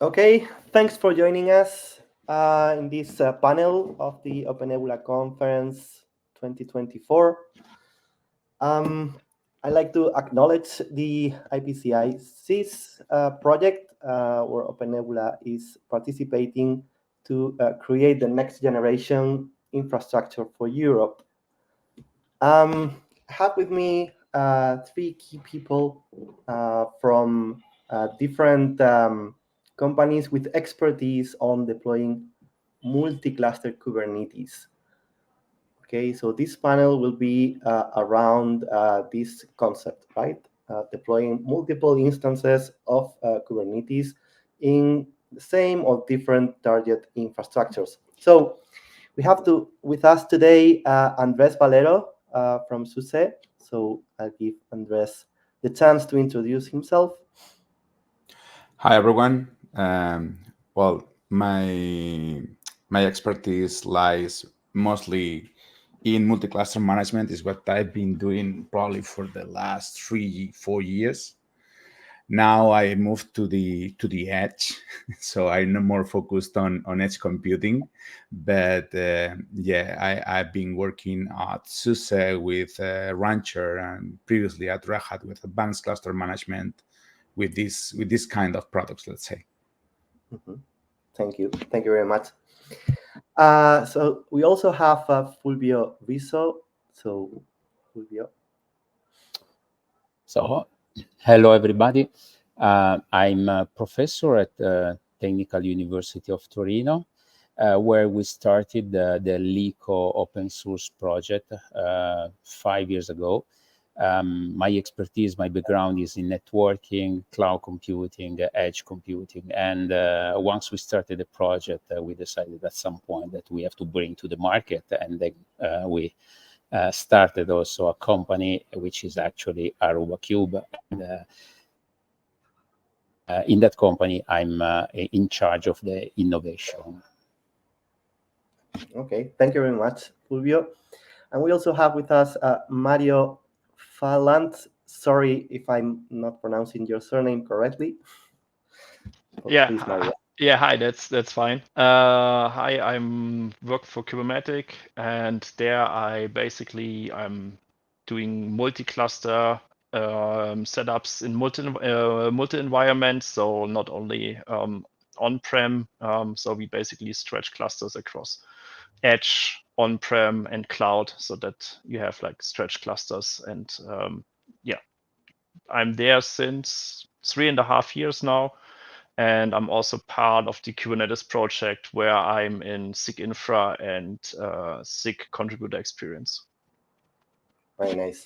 Okay, thanks for joining us in this panel of the OpenNebula Conference 2024. I'd like to acknowledge the IPCI SUSE project where OpenNebula is participating to create the next generation infrastructure for Europe. I have with me three key people from different companies with expertise on deploying multi-cluster Kubernetes. Okay, so this panel will be around this concept, right? Deploying multiple instances of Kubernetes in the same or different target infrastructures. So we have with us today Andrés Valero from SUSE. So I'll give Andrés the chance to introduce himself. Hi, everyone. Well, my expertise lies mostly in multi-cluster management. Is what I've been doing probably for the last 3-4 years. Now I moved to the edge, so I'm more focused on edge computing. But yeah, I've been working at SUSE with Rancher and previously at Red Hat with advanced cluster management with this kind of products, let's say. Mm-hmm. Thank you very much. So we also have Fulvio Risso. So Fulvio. So hello everybody. I'm a professor at Technical University of Torino, where we started the Liqo open source project 5 years ago. My expertise, my background is in networking, cloud computing, edge computing. And once we started the project, we decided at some point that we have to bring to the market. And then we started also a company, which is actually ArubaKube. And in that company, I'm in charge of the innovation. Okay, thank you very much, Fulvio. And we also have with us Mario Fahlandt. Sorry if I'm not pronouncing your surname correctly. Yeah, please, Mario. Yeah, hi, that's fine. Hi, I'm work for Kubermatic, and there I'm doing multi-cluster setups in multi environments, so not only on-prem. So we basically stretch clusters across edge, on-prem, and cloud, so that you have like stretch clusters. And yeah, I'm there since 3.5 years now. And I'm also part of the Kubernetes project where I'm in SIG Infra and SIG contributor experience. Very nice.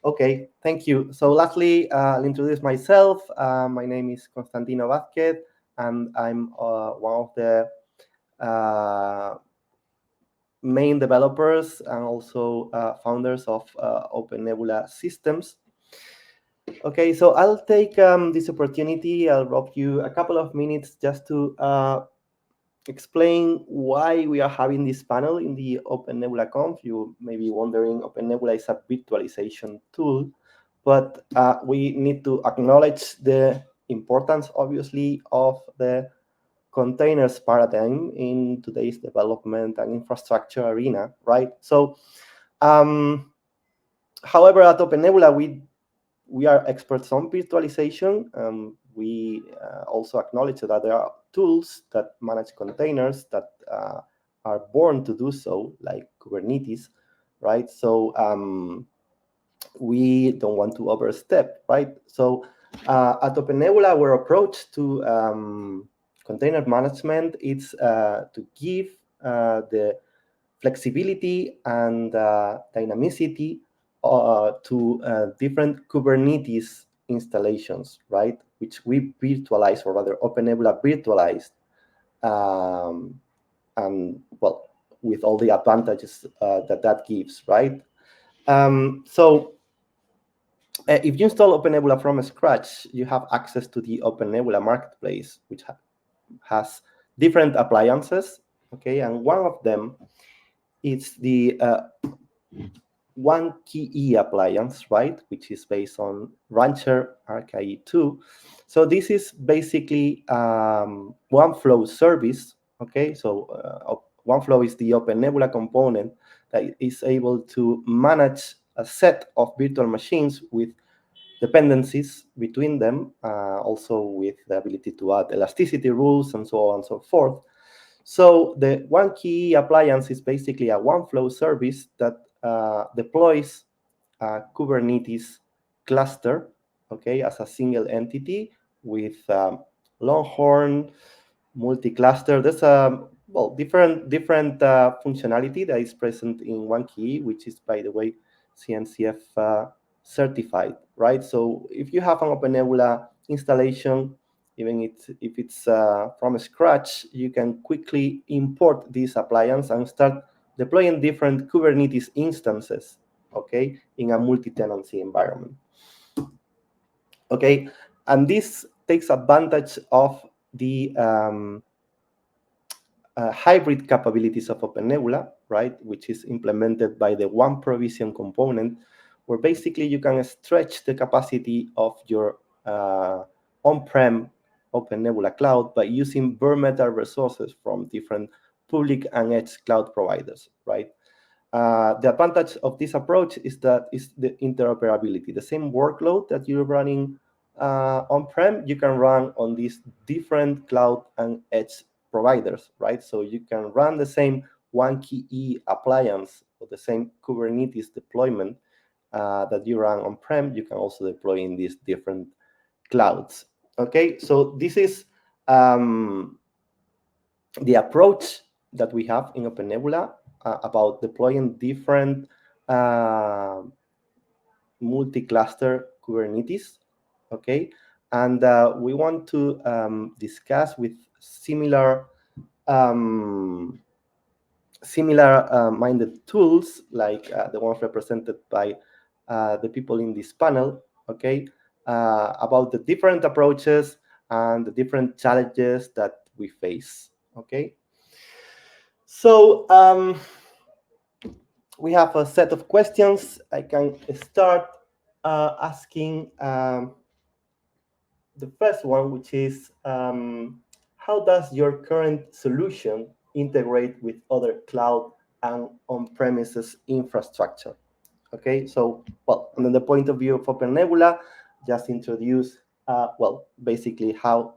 Okay, thank you. So lastly, I'll introduce myself. My name is Constantino Vázquez, and I'm one of the main developers and also founders of OpenNebula Systems. Okay, so I'll take this opportunity. I'll rob you a couple of minutes just to explain why we are having this panel in the OpenNebula Conf. You may be wondering, OpenNebula is a virtualization tool, but we need to acknowledge the importance, obviously, of the containers paradigm in today's development and infrastructure arena, right? So, however, at OpenNebula, we are experts on virtualization. We also acknowledge that there are tools that manage containers that are born to do so, like Kubernetes, right? So we don't want to overstep, right? So at OpenNebula, our approach to container management is to give the flexibility and dynamicity to different Kubernetes installations, right? Which we virtualize, or rather OpenNebula virtualized, and well, with all the advantages that gives, right? So if you install OpenNebula from scratch, you have access to the OpenNebula Marketplace, which has different appliances, okay? And one of them is the OneKE Appliance, right, which is based on Rancher RKE2. So this is basically OneFlow service. Okay, so OneFlow is the OpenNebula component that is able to manage a set of virtual machines with dependencies between them, also with the ability to add elasticity rules and so on and so forth. So the OneKE Appliance is basically a OneFlow service that deploys a Kubernetes cluster, okay, as a single entity with Longhorn, multi-cluster. There's a different functionality that is present in OneKE, which is, by the way, CNCF certified, right? So if you have an OpenNebula installation, even if it's from scratch, you can quickly import this appliance and start deploying different Kubernetes instances, okay, in a multi-tenancy environment. Okay, and this takes advantage of the hybrid capabilities of OpenNebula, right, which is implemented by the one provision component, where basically you can stretch the capacity of your on-prem OpenNebula cloud by using bare metal resources from different public and edge cloud providers, right? The advantage of this approach is the interoperability. The same workload that you're running on-prem, you can run on these different cloud and edge providers, right? So you can run the same OneKE appliance or the same Kubernetes deployment that you run on-prem, you can also deploy in these different clouds. Okay, so this is the approach that we have in OpenNebula about deploying different multi-cluster Kubernetes. Okay, and we want to discuss with similar minded tools like the ones represented by the people in this panel, okay, about the different approaches and the different challenges that we face, okay? So we have a set of questions. I can start asking the first one, which is, how does your current solution integrate with other cloud and on-premises infrastructure? Okay, so, well, from the point of view of OpenNebula, just introduce, basically how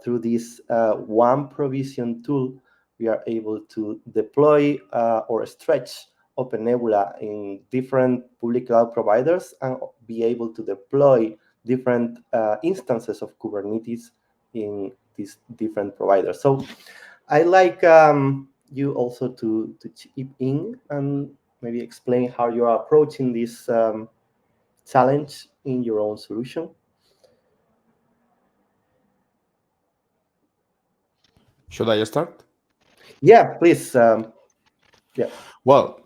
through this one provision tool, we are able to deploy or stretch OpenNebula in different public cloud providers and be able to deploy different instances of Kubernetes in these different providers. So I like you also to chip in and maybe explain how you are approaching this challenge in your own solution. Should I start? Yeah, please. Yeah. Well,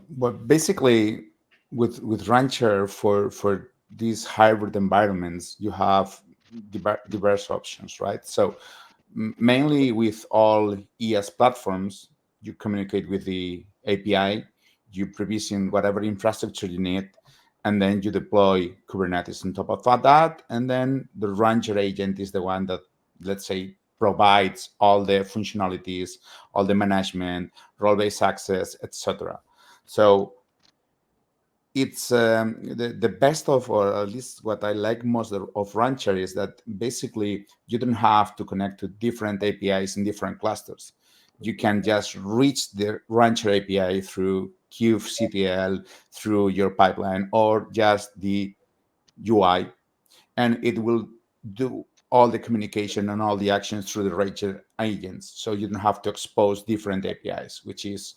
basically, with Rancher for these hybrid environments, you have diverse options, right? So mainly with all ES platforms, you communicate with the API, you provision whatever infrastructure you need, and then you deploy Kubernetes on top of that. And then the Rancher agent is the one that, let's say, provides all the functionalities, all the management, role-based access, etc. So it's the best of, or at least what I like most of Rancher is that basically you don't have to connect to different APIs in different clusters. You can just reach the Rancher API through kubectl, through your pipeline, or just the UI, and it will do all the communication and all the actions through the Rancher agents. So you don't have to expose different APIs, which is,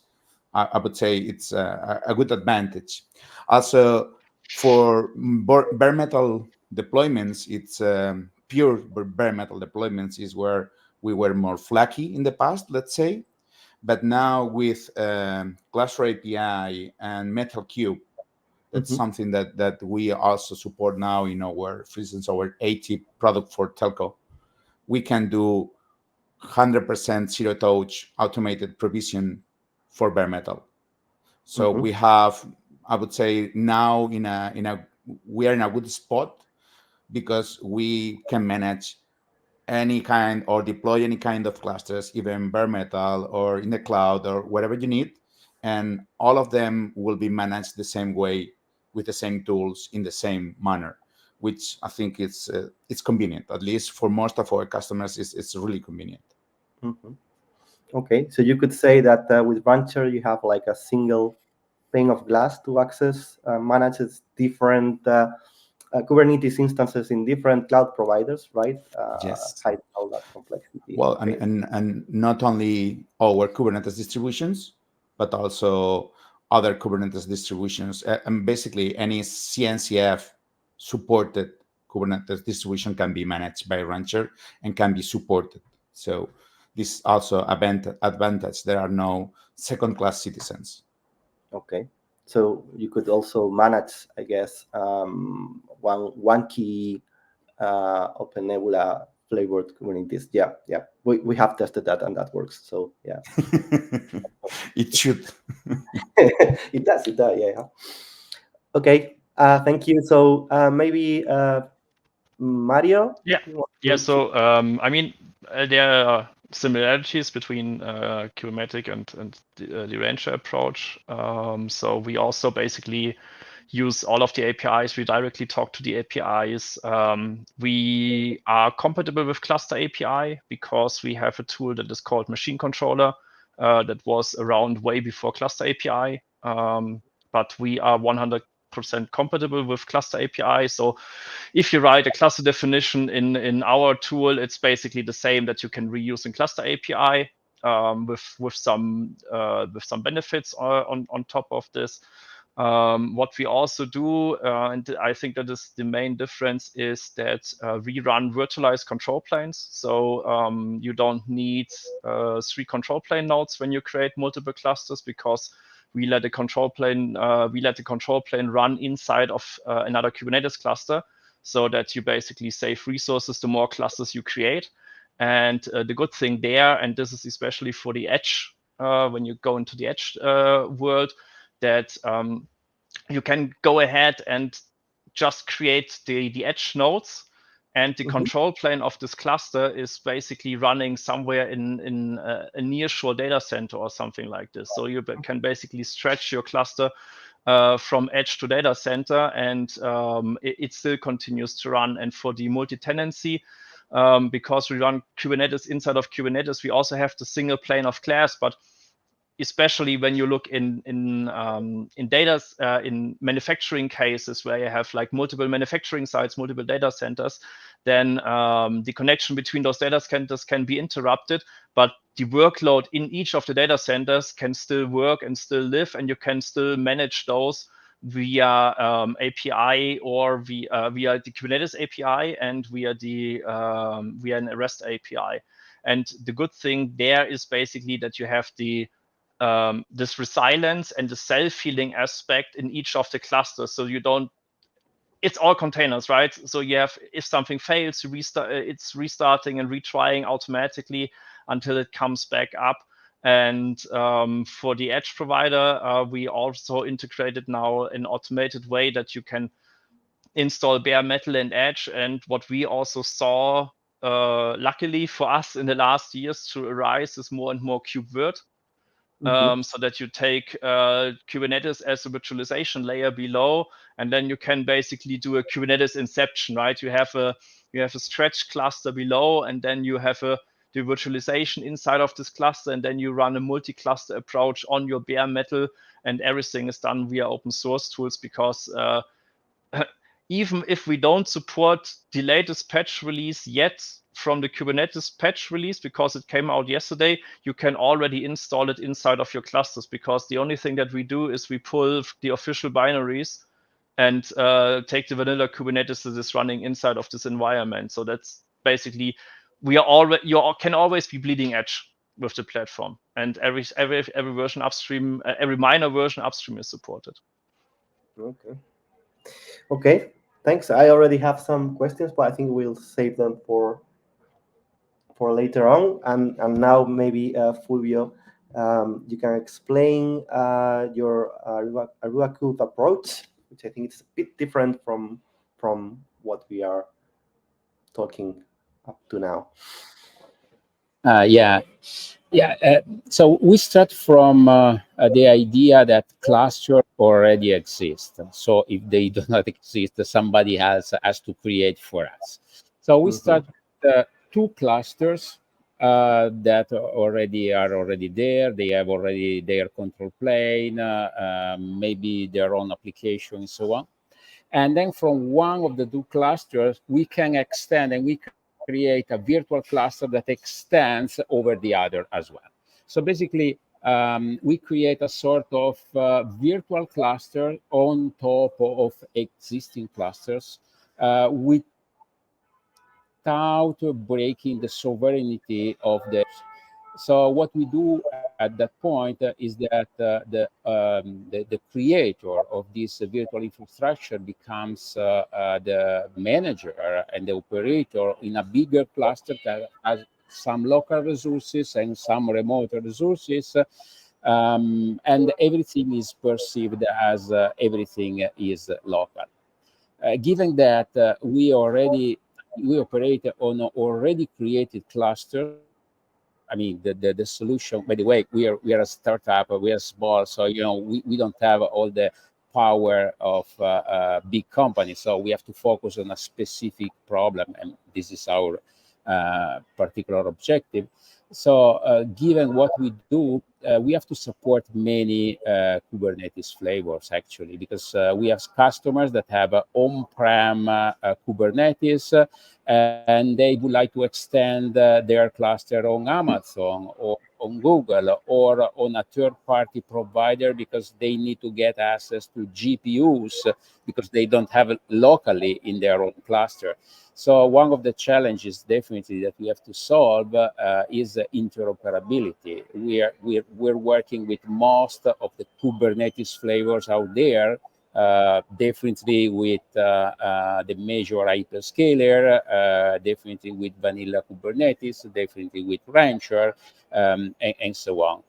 I would say, it's a good advantage. Also, for bare metal deployments, it's pure bare metal deployments is where we were more flaky in the past, let's say. But now with Cluster API and MetalCube, that's something that we also support now in our, for instance, our AT product for telco. We can do 100% zero touch automated provision for bare metal. So we have I would say now we are in a good spot because we can manage any kind or deploy any kind of clusters, even bare metal or in the cloud or whatever you need, and all of them will be managed the same way with the same tools in the same manner, which I think it's convenient. At least for most of our customers, it's really convenient. Mm-hmm. Okay, so you could say that with Rancher you have like a single pane of glass to access, manages different Kubernetes instances in different cloud providers, right? Yes. Hide all that complexity. Well, Okay. and not only our Kubernetes distributions, but also other Kubernetes distributions, and basically any CNCF supported Kubernetes distribution can be managed by Rancher and can be supported. So this is also advantage. There are no second-class citizens. Okay, so you could also manage, I guess, OneKE OpenNebula flavored Kubernetes. Yeah, we have tested that and that works. So yeah, It should. it does. Yeah. Okay, thank you. So maybe Mario. Yeah. So I mean, there are similarities between Kubernetes and the Rancher approach. So we also basically use all of the APIs. We directly talk to the APIs. We are compatible with Cluster API because we have a tool that is called Machine Controller that was around way before Cluster API. But we are 100% compatible with Cluster API. So if you write a cluster definition in our tool, it's basically the same that you can reuse in Cluster API with some benefits on top of this. What we also do, and I think that is the main difference, is that we run virtualized control planes. So you don't need 3 control plane nodes when you create multiple clusters, because we let the control plane run inside of another Kubernetes cluster, so that you basically save resources the more clusters you create. And the good thing there, and this is especially for the edge, when you go into the edge world, that you can go ahead and just create the edge nodes, and the control plane of this cluster is basically running somewhere in a nearshore data center or something like this. So you can basically stretch your cluster from edge to data center, and it still continues to run. And for the multi-tenancy, because we run Kubernetes inside of Kubernetes, we also have the single plane of class. But especially when you look in manufacturing cases where you have like multiple manufacturing sites, multiple data centers, then the connection between those data centers can be interrupted, but the workload in each of the data centers can still work and still live, and you can still manage those via API or via the Kubernetes API and via an REST API. And the good thing there is basically that you have this resilience and the self-healing aspect in each of the clusters. So it's all containers, right? So you have, if something fails, it's restarting and retrying automatically until it comes back up. And for the edge provider, we also integrated now an automated way that you can install bare metal and edge. And what we also saw, luckily for us in the last years to arise, is more and more KubeVirt. So that you take Kubernetes as a virtualization layer below, and then you can basically do a Kubernetes inception, right? You have a stretch cluster below, and then you have the virtualization inside of this cluster, and then you run a multi-cluster approach on your bare metal, and everything is done via open source tools, because even if we don't support the latest patch release yet from the Kubernetes patch release, because it came out yesterday, you can already install it inside of your clusters, because the only thing that we do is we pull the official binaries and take the vanilla Kubernetes that is running inside of this environment. So that's basically, you can always be bleeding edge with the platform, and every version upstream, every minor version upstream is supported. Okay, thanks. I already have some questions, but I think we'll save them for later on. And now maybe Fulvio, You can explain your ArubaKube approach, which I think is a bit different from what we are talking up to now. So we start from the idea that cluster already exist. So if they do not exist, somebody else has to create for us. So we start with two clusters that are already there. They have already their control plane, maybe their own application, and so on. And then from one of the two clusters, we can extend and we create a virtual cluster that extends over the other as well. So basically, we create a sort of virtual cluster on top of existing clusters without breaking the sovereignty of the. So what we do at that point is that the creator of this virtual infrastructure becomes the manager and the operator in a bigger cluster that has some local resources and some remote resources, and everything is perceived as everything is local. Given that we operate on already created clusters. I mean, the solution. By the way, we are a startup. We are small, so we don't have all the power of big companies. So we have to focus on a specific problem, and this is our particular objective. So given what we do, we have to support many Kubernetes flavors, actually, because we have customers that have on-prem Kubernetes, and they would like to extend their cluster on Amazon or on Google or on a third-party provider because they need to get access to GPUs because they don't have it locally in their own cluster. So one of the challenges definitely that we have to solve is interoperability. We're working with most of the Kubernetes flavors out there, definitely with the major hyperscaler, definitely with vanilla Kubernetes, definitely with Rancher, and so on.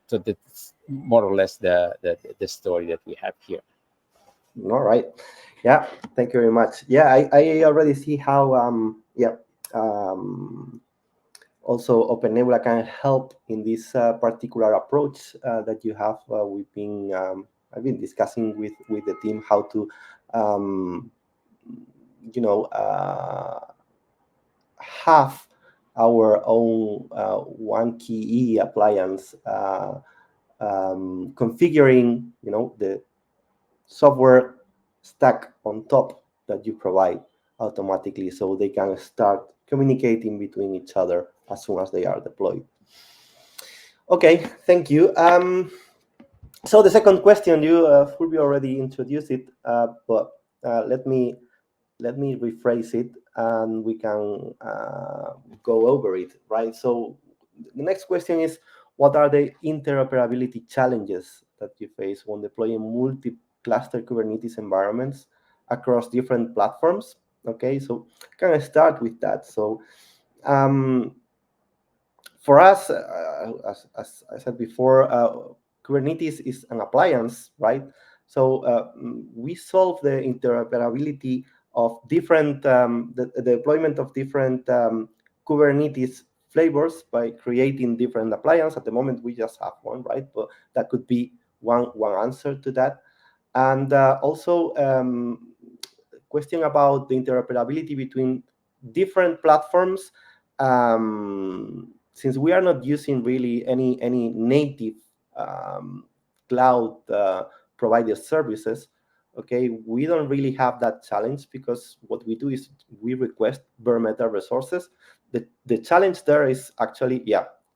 So that's more or less the story that we have here. All right. Yeah. Thank you very much. Yeah, I already see how also OpenNebula can help in this particular approach that you have. I've been discussing with the team how to have our own OneKE appliance, configuring the software stack on top that you provide automatically, so they can start communicating between each other as soon as they are deployed. Okay, thank you. So the second question, Fulvio already introduced it, but let me rephrase it, and we can go over it, right? So the next question is, what are the interoperability challenges that you face when deploying multi-cluster Kubernetes environments across different platforms? Okay, so can I start with that? So for us, as I said before, Kubernetes is an appliance, right? So we solve the interoperability of different, the deployment of different Kubernetes flavors by creating different appliances. At the moment, we just have one, right? But that could be one answer to that. And also, question about the interoperability between different platforms. Since we are not using really any native cloud provider services, okay, we don't really have that challenge, because what we do is we request bare metal resources. The challenge there is actually,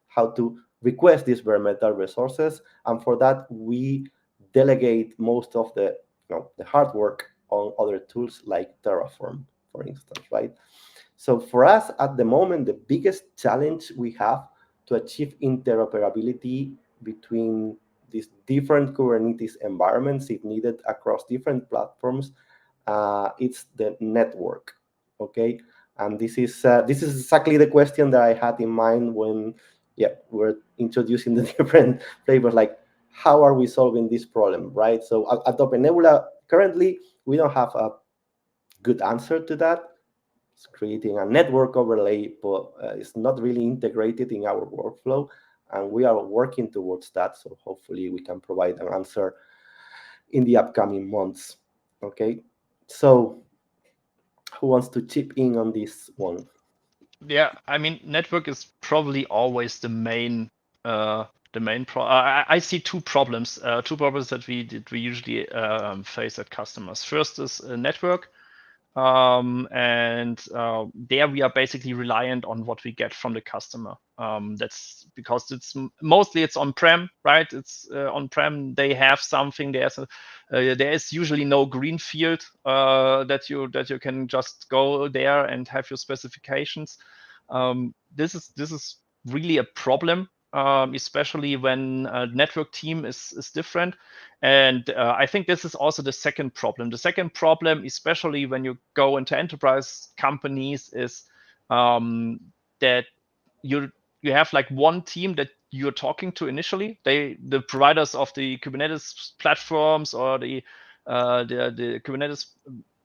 how to request these bare metal resources, and for that we delegate most of the hard work on other tools like Terraform, for instance, right? So for us at the moment, the biggest challenge we have to achieve interoperability between these different Kubernetes environments, if needed, across different platforms, it's the network, okay? And this is exactly the question that I had in mind when yeah, we're introducing the different flavors, like how are we solving this problem, right? So at OpenNebula, currently, we don't have a good answer to that. It's creating a network overlay, but it's not really integrated in our workflow, and we are working towards that. So hopefully we can provide an answer in the upcoming months. Okay, so who wants to chip in on this one? Yeah, I mean, network is probably always the main I see two problems that we usually face at customers. First is network, and there we are basically reliant on what we get from the customer. That's because it's mostly on-prem, right? It's on-prem. They have something. There is usually no greenfield that you can just go there and have your specifications. This is really a problem, especially when a network team is different. And I think this is also the second problem. The second problem, especially when you go into enterprise companies, is that you have like one team that you're talking to initially. The providers of the Kubernetes platforms or the Kubernetes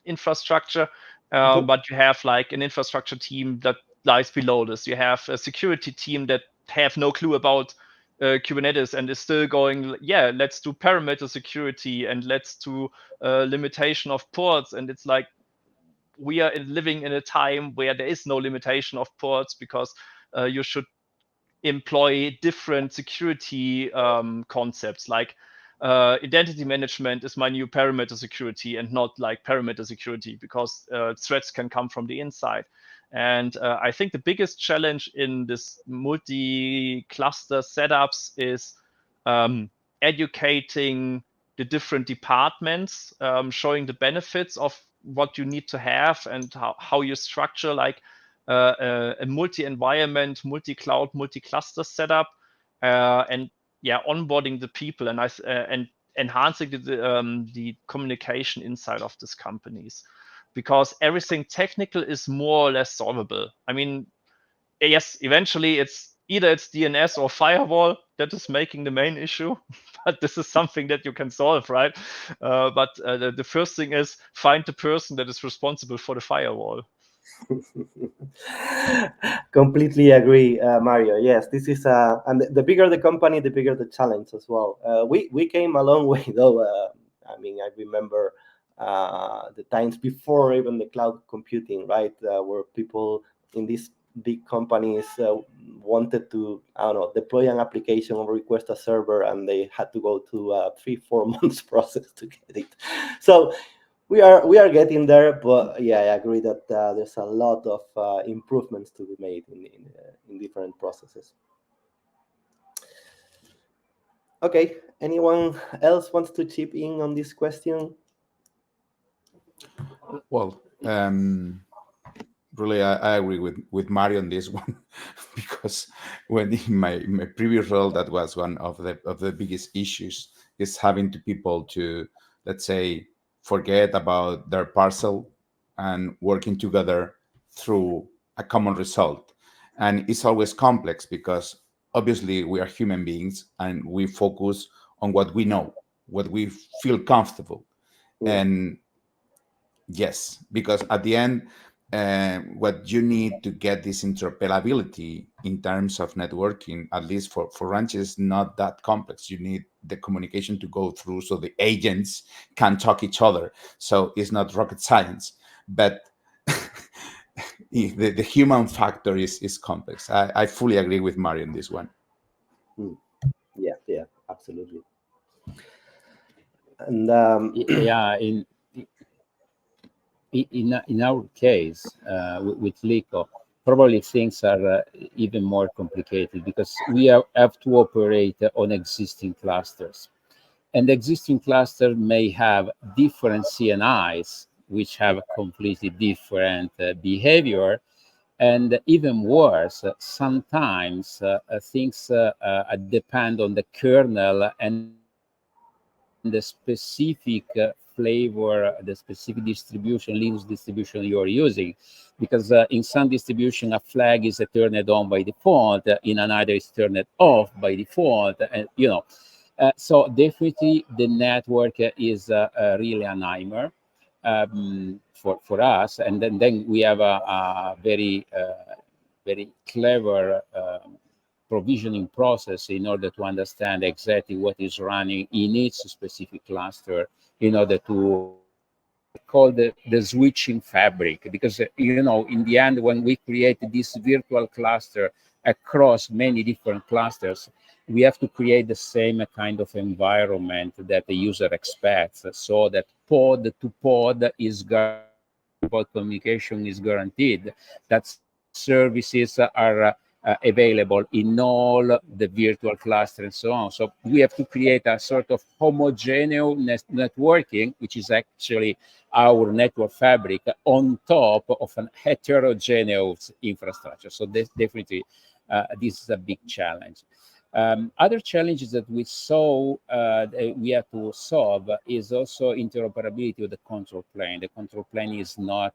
infrastructure, but you have like an infrastructure team that lies below this. You have a security team that have no clue about Kubernetes and is still going, yeah, let's do parameter security and let's do limitation of ports. And it's like, we are living in a time where there is no limitation of ports, because you should employ different security concepts, like identity management is my new parameter security and not like parameter security, because threats can come from the inside. And I think the biggest challenge in this multi-cluster setups is educating the different departments, showing the benefits of what you need to have and how you structure like a multi-environment, multi-cloud, multi-cluster setup, and yeah, onboarding the people and enhancing the communication inside of these companies, because everything technical is more or less solvable. I mean, yes, eventually it's either DNS or firewall that is making the main issue, but this is something that you can solve, right? But the first thing is find the person that is responsible for the firewall. Completely agree, Mario. Yes, this is and the bigger the company, the bigger the challenge as well. We came a long way though. I mean, I remember the times before even the cloud computing, right? Where people in these big companies wanted to, I don't know, deploy an application or request a server, and they had to go through a 3-4 months process to get it. So we are getting there, but yeah, I agree that there's a lot of improvements to be made in different processes. Okay, anyone else wants to chip in on this question? Well, really, I agree with Mario on this one, because when in my previous role, that was one of the biggest issues, is having people to, let's say, forget about their parcel and working together through a common result. And it's always complex, because obviously we are human beings and we focus on what we know, what we feel comfortable. Yeah. And yes, because at the end, what you need to get this interoperability in terms of networking, at least for ranches, not that complex. You need the communication to go through so the agents can talk each other. So it's not rocket science, but the human factor is complex. I fully agree with Mario on this one. Yeah, absolutely. And yeah, in our case, with Liqo, probably things are even more complicated, because we have to operate on existing clusters. And the existing cluster may have different CNIs, which have completely different behavior. And even worse, sometimes things depend on the kernel and the specific feature flavor, the specific distribution, Linux distribution you're using. Because in some distribution, a flag is turned on by default, in another is turned off by default, and so definitely the network is really a nightmare for us. And then we have a very clever provisioning process in order to understand exactly what is running in each specific cluster, in order to call the switching fabric. Because in the end, when we create this virtual cluster across many different clusters, we have to create the same kind of environment that the user expects, so that pod to pod is guaranteed, pod communication is guaranteed, that services are available in all the virtual cluster and so on. So we have to create a sort of homogeneous networking, which is actually our network fabric, on top of an heterogeneous infrastructure. So definitely, this is a big challenge. Other challenges that we saw we have to solve is also interoperability of the control plane. The control plane is not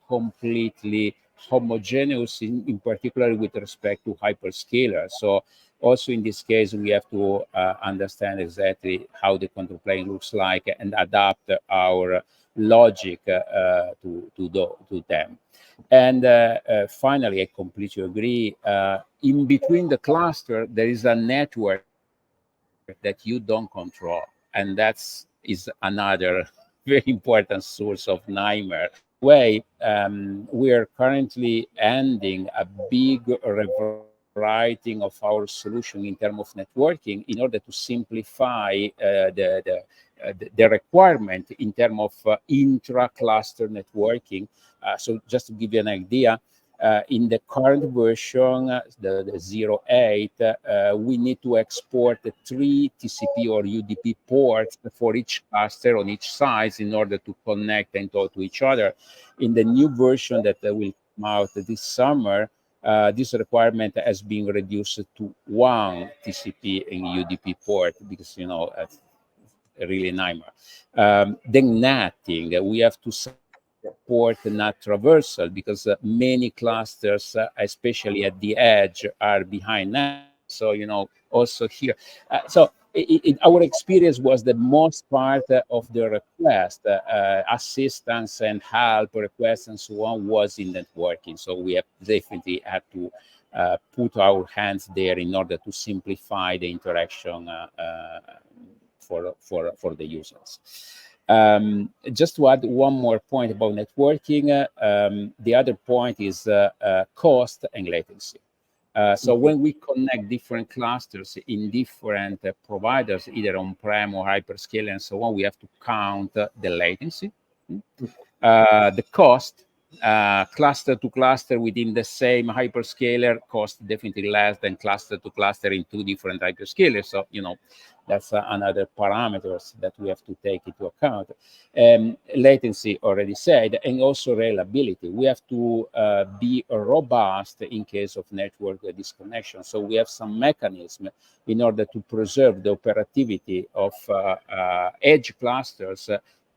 completely homogeneous, in particular with respect to hyperscalers. So also in this case, we have to understand exactly how the control plane looks like and adapt our logic to them. And finally, I completely agree. In between the cluster, there is a network that you don't control, and that's another very important source of nightmare. We are currently ending a big rewriting of our solution in terms of networking in order to simplify the requirement in terms of intra-cluster networking. So just to give you an idea, in the current version, the 0.8, we need to export 3 TCP or UDP ports for each cluster on each side in order to connect and talk to each other. In the new version that will come out this summer, this requirement has been reduced to 1 TCP and UDP port, because it's really a nightmare. Then NATing, we have to support NAT traversal, because many clusters, especially at the edge, are behind NAT. So also here, our experience was the most part of the request, assistance and help requests and so on, was in networking. So we have definitely had to put our hands there in order to simplify the interaction for the users. Just to add one more point about networking, the other point is cost and latency. So when we connect different clusters in different providers, either on-prem or hyperscale and so on, we have to count the latency, the cost. Cluster to cluster within the same hyperscaler cost definitely less than cluster to cluster in 2 different hyperscalers. So, that's another parameters that we have to take into account. Latency, already said, and also reliability. We have to be robust in case of network disconnection. So we have some mechanism in order to preserve the operativity of edge clusters,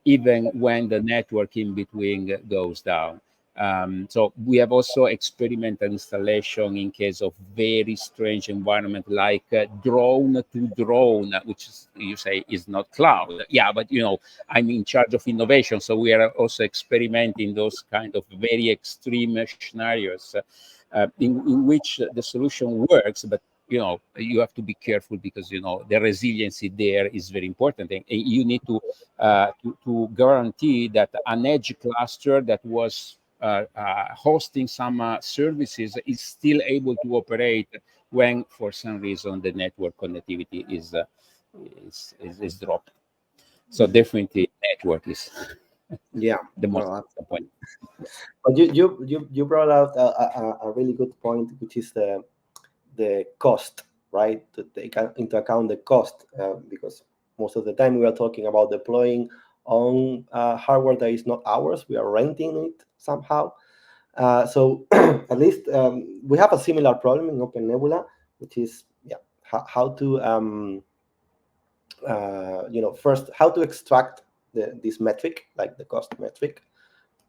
even when the network in between goes down. So we have also experimental installation in case of very strange environment, like drone to drone, which you say is not cloud. Yeah, but I'm in charge of innovation, so we are also experimenting those kind of very extreme scenarios in which the solution works, but you have to be careful, because the resiliency there is very important, and you need to guarantee that an edge cluster that was hosting some services is still able to operate when, for some reason, the network connectivity is dropped. So definitely, network is the most important point. But you brought out a really good point, which is the cost, right? To take into account the cost, because most of the time we are talking about deploying on hardware that is not ours. We are renting it somehow. So at least we have a similar problem in OpenNebula, which is how to first how to extract this metric, like the cost metric.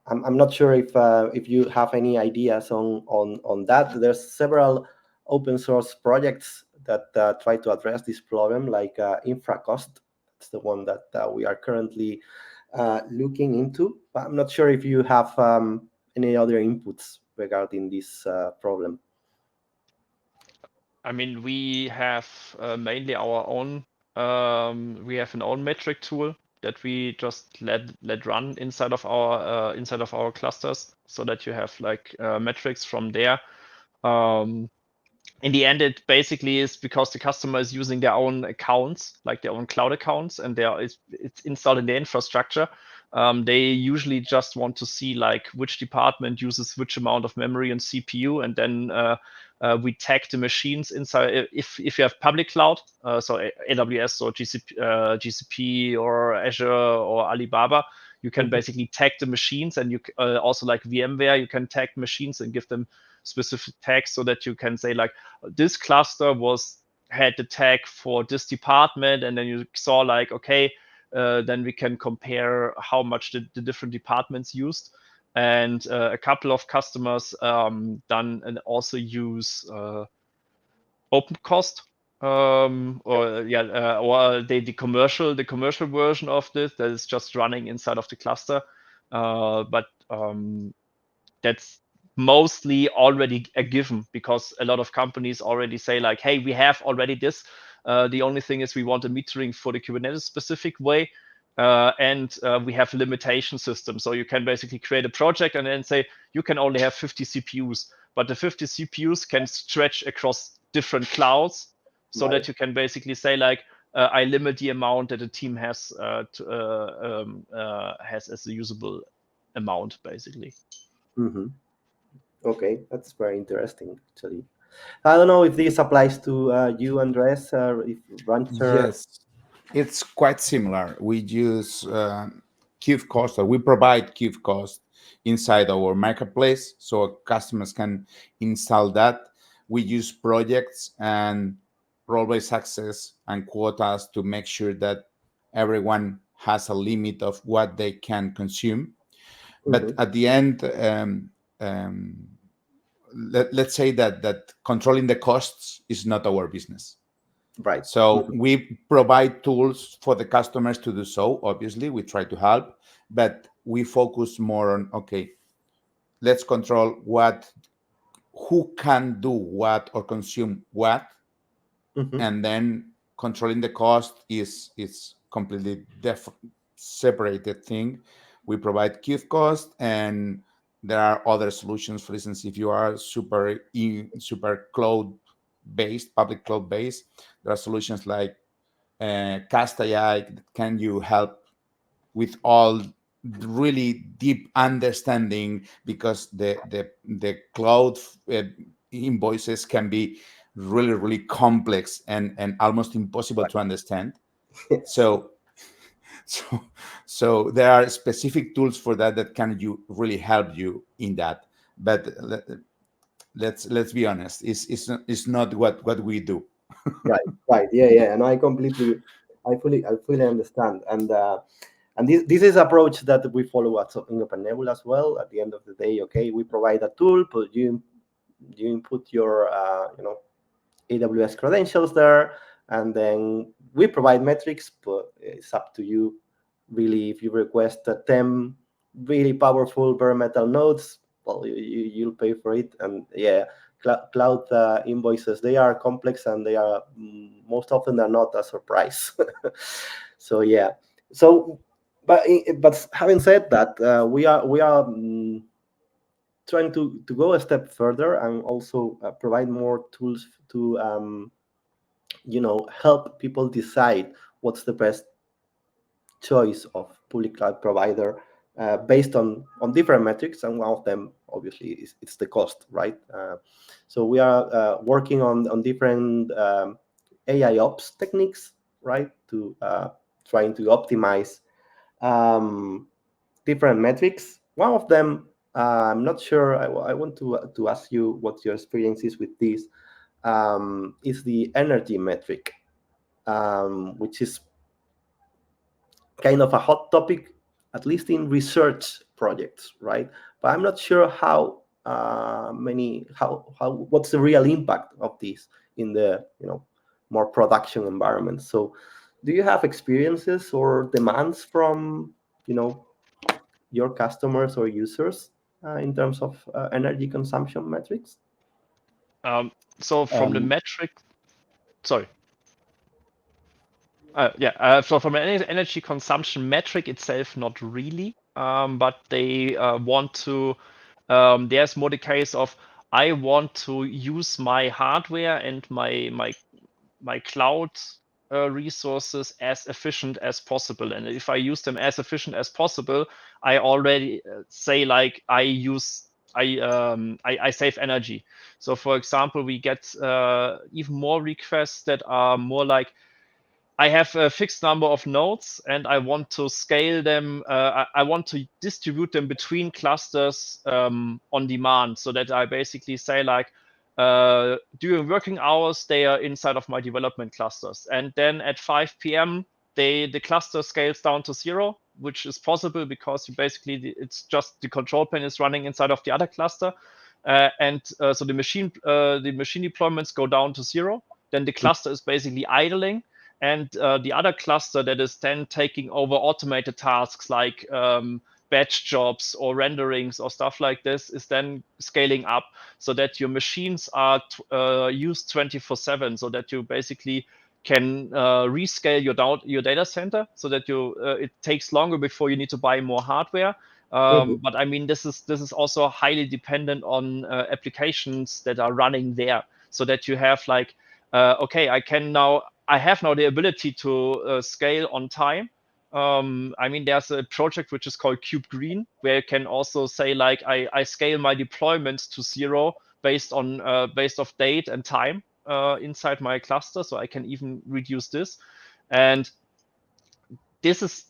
I'm not sure if you have any ideas on that. There's several open source projects that try to address this problem, like InfraCost. It's the one that we are currently looking into. But I'm not sure if you have any other inputs regarding this problem. I mean, we have mainly our own. We have an own metric tool that we just let run inside of our clusters, so that you have like metrics from there. In the end, it basically is because the customer is using their own accounts, like their own cloud accounts, and it's installed in the infrastructure. They usually just want to see like which department uses which amount of memory and CPU, and then we tag the machines inside. If you have public cloud, so AWS or GCP or Azure or Alibaba, you can basically tag the machines, and you also like VMware, you can tag machines and give them specific tags, so that you can say like this cluster had the tag for this department, and then you saw like, okay, then we can compare how much the different departments used. And a couple of customers done and also use OpenCost, or the commercial version of this that is just running inside of the cluster. But that's mostly already a given, because a lot of companies already say like, hey, we have already this. The only thing is we want a metering for the Kubernetes specific way. And we have a limitation system. So you can basically create a project and then say you can only have 50 CPUs, but the 50 CPUs can stretch across different clouds, so that you can basically say like, I limit the amount that a team has as a usable amount, basically. Mm-hmm. Okay, that's very interesting, actually. I don't know if this applies to you, Andrés, if Rancher. Yes, it's quite similar. We use KubeCost, or we provide KubeCost inside our marketplace, so customers can install that. We use projects and role-based access and quotas to make sure that everyone has a limit of what they can consume. But at the end, let's say that controlling the costs is not our business. Right. So we provide tools for the customers to do so. Obviously, we try to help, but we focus more on, okay, let's control who can do what or consume what, and then controlling the cost is completely separated thing. We provide KubeCost, and there are other solutions. For instance, if you are super cloud based, public cloud based, there are solutions like Cast AI that can you help with all really deep understanding, because the cloud invoices can be really complex and almost impossible to understand. So there are specific tools for that can really help you in that. But let's be honest, it's not what we do. Right. Yeah. And I fully understand. And this is approach that we follow in OpenNebula as well. At the end of the day, okay, we provide a tool, but you input your AWS credentials there, and then we provide metrics, but it's up to you really. If you request 10 really powerful bare metal nodes, well, you'll pay for it. And yeah, cloud invoices, they are complex, and they are most often they're not a surprise. So yeah. So but having said that, we are trying to go a step further, and also provide more tools to help people decide what's the best choice of public cloud provider based on different metrics, and one of them obviously it's the cost, right? So we are working on different AI ops techniques, right, to trying to optimize different metrics. One of them, I'm not sure. I want to ask you what your experience is with this. Is the energy metric, which is kind of a hot topic, at least in research projects, right? But I'm not sure how what's the real impact of this in the more production environment. So do you have experiences or demands from your customers or users in terms of energy consumption metrics? So from the metric, sorry. So from an energy consumption metric itself, not really, but they want to, there's more the case of, I want to use my hardware and my cloud resources as efficient as possible. And if I use them as efficient as possible, I already say like I save energy. So for example, we get even more requests that are more like, I have a fixed number of nodes and I want to scale them. I want to distribute them between clusters on demand, so that I basically say like, during working hours, they are inside of my development clusters. And then at 5 p.m., the cluster scales down to 0, which is possible because it's just the control plane is running inside of the other cluster. So the machine deployments go down to 0. Then the cluster is basically idling. And the other cluster that is then taking over automated tasks like batch jobs or renderings or stuff like this is then scaling up, so that your machines are used 24/7, so that you basically can rescale your data center, so that it takes longer before you need to buy more hardware. But I mean, this is also highly dependent on applications that are running there, so that you have like, okay, I have now the ability to scale on time. I mean, there's a project which is called Kube Green, where you can also say like, I scale my deployments to 0 based off date and time inside my cluster, so I can even reduce this. And this is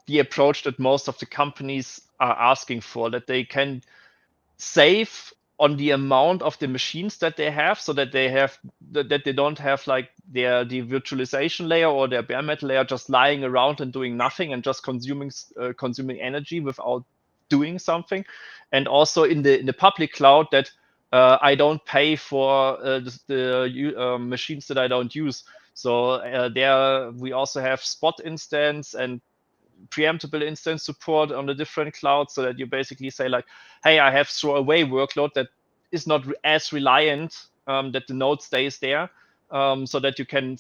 the approach that most of the companies are asking for, that they can save on the amount of the machines that they have, so that they don't have like the virtualization layer or their bare metal layer just lying around and doing nothing and just consuming energy without doing something. And also in the public cloud, that I don't pay for the machines that I don't use. So there we also have spot instance and preemptible instance support on the different clouds, so that you basically say like, hey, I have throwaway workload that is not as reliant, that the node stays there, so that you can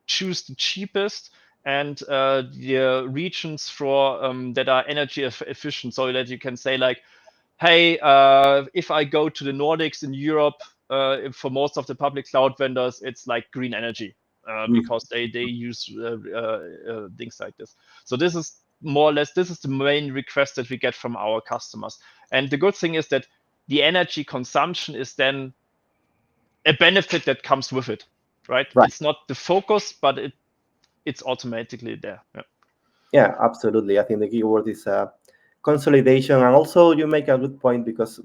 choose the cheapest and the regions for that are energy efficient, so that you can say like, hey, if I go to the Nordics in Europe, for most of the public cloud vendors, it's like green energy, because they use things like this. So this is more or less, this is the main request that we get from our customers. And the good thing is that the energy consumption is then a benefit that comes with it, right? It's not the focus, but it's automatically there. Yeah, absolutely. I think the key word is consolidation. And also you make a good point, because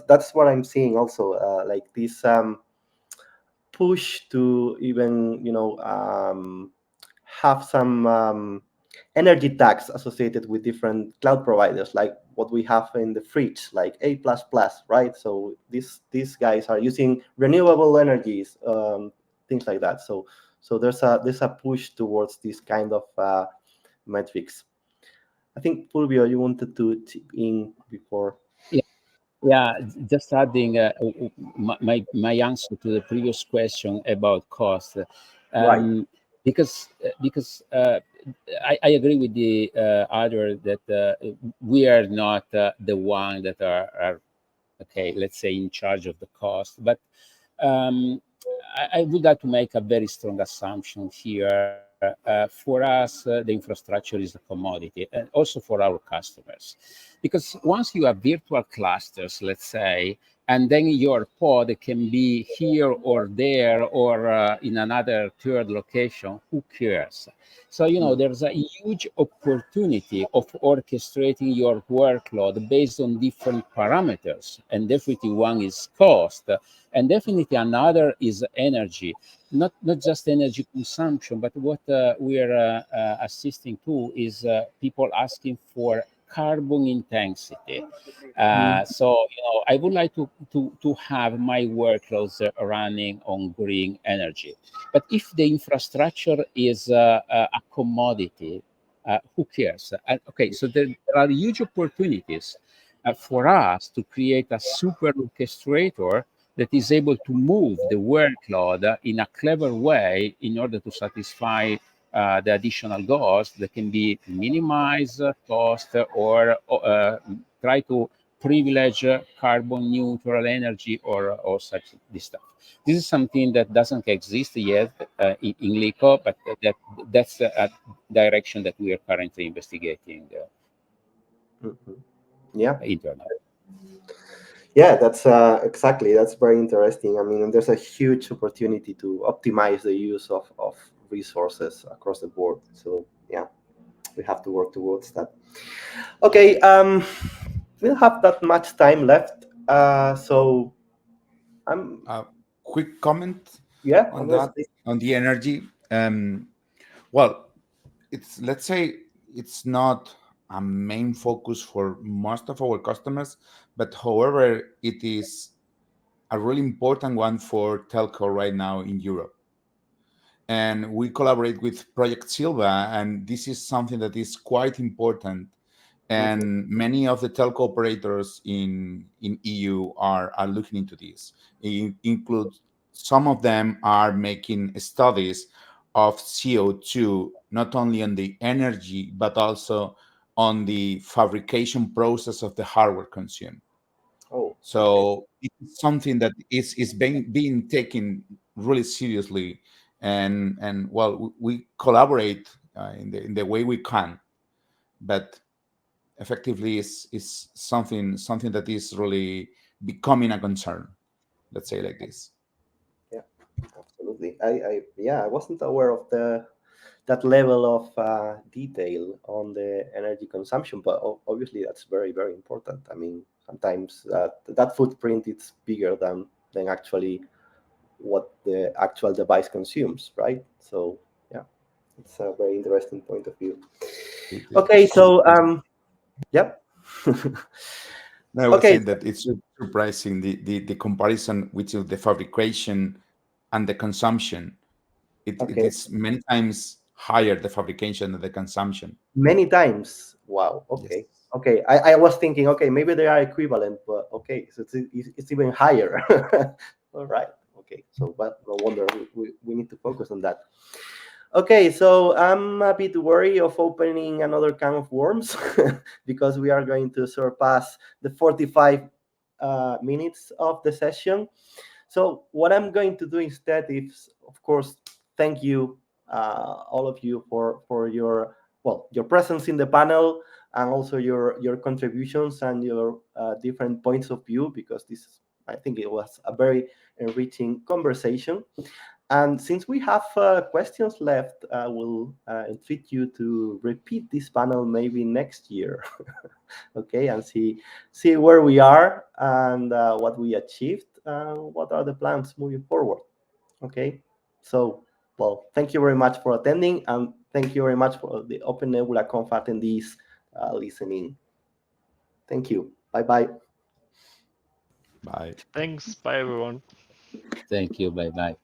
that's what I'm seeing also, like this push to even have some energy tax associated with different cloud providers, like what we have in the fridge, like A++, right? So these guys are using renewable energies, things like that. So there's a push towards this kind of metrics. I think Fulvio, you wanted to chip in before. Yeah, just adding my answer to the previous question about cost, because I agree with the other that we are not the one that are okay, let's say, in charge of the cost, but I would like to make a very strong assumption here. For us, the infrastructure is a commodity, and also for our customers. Because once you have virtual clusters, let's say, and then your pod can be here or there or in another third location. Who cares? So, there's a huge opportunity of orchestrating your workload based on different parameters. And definitely one is cost, and definitely another is energy. Not just energy consumption, but what we are assisting to is people asking for carbon intensity. So, I would like to have my workloads running on green energy. But if the infrastructure is a commodity, who cares? Okay, so there are huge opportunities for us to create a super orchestrator that is able to move the workload in a clever way in order to satisfy the additional goals that can be minimize cost or try to privilege carbon neutral energy or such this stuff. This is something that doesn't exist yet in Liqo, but that's a direction that we are currently investigating internally. Yeah, that's exactly. That's very interesting. I mean, there's a huge opportunity to optimize the use of resources across the board. So yeah, we have to work towards that. Okay, we don't have that much time left. So I'm quick comment on Andrés, that, on the energy. Well, let's say it's not a main focus for most of our customers, but however, it is a really important one for telco right now in Europe. And we collaborate with Project Silva, and this is something that is quite important. And many of the telco operators in EU are looking into this. It includes, some of them are making studies of CO2, not only on the energy, but also on the fabrication process of the hardware consumed. So it's something that is being taken really seriously, and well, we collaborate in the way we can, but effectively is something that is really becoming a concern. Let's say like this. Yeah, absolutely. I wasn't aware of that level of detail on the energy consumption, but obviously that's very, very important. I mean, sometimes that footprint is bigger than actually what the actual device consumes, right? So yeah, it's a very interesting point of view. Okay, so yep. No, I was saying that it's surprising the comparison between the fabrication and the consumption. It is many times higher, the fabrication than the consumption. Many times. Wow. Okay. Yes. Okay. I was thinking, okay, maybe they are equivalent, but okay, so it's even higher. All right. Okay. So, but no wonder we need to focus on that. Okay, so I'm a bit worried of opening another can of worms because we are going to surpass the 45 minutes of the session. So what I'm going to do instead is, of course, thank you, all of you, for your presence in the panel, and also your contributions and your different points of view, because I think it was a very enriching conversation. And since we have questions left, I will entreat you to repeat this panel maybe next year, okay, and see where we are and what we achieved, what are the plans moving forward, okay? So, well, thank you very much for attending, and thank you very much for the OpenNebula Conf attendees listening. Thank you. Bye-bye. Bye. Thanks. Bye, everyone. Thank you. Bye-bye.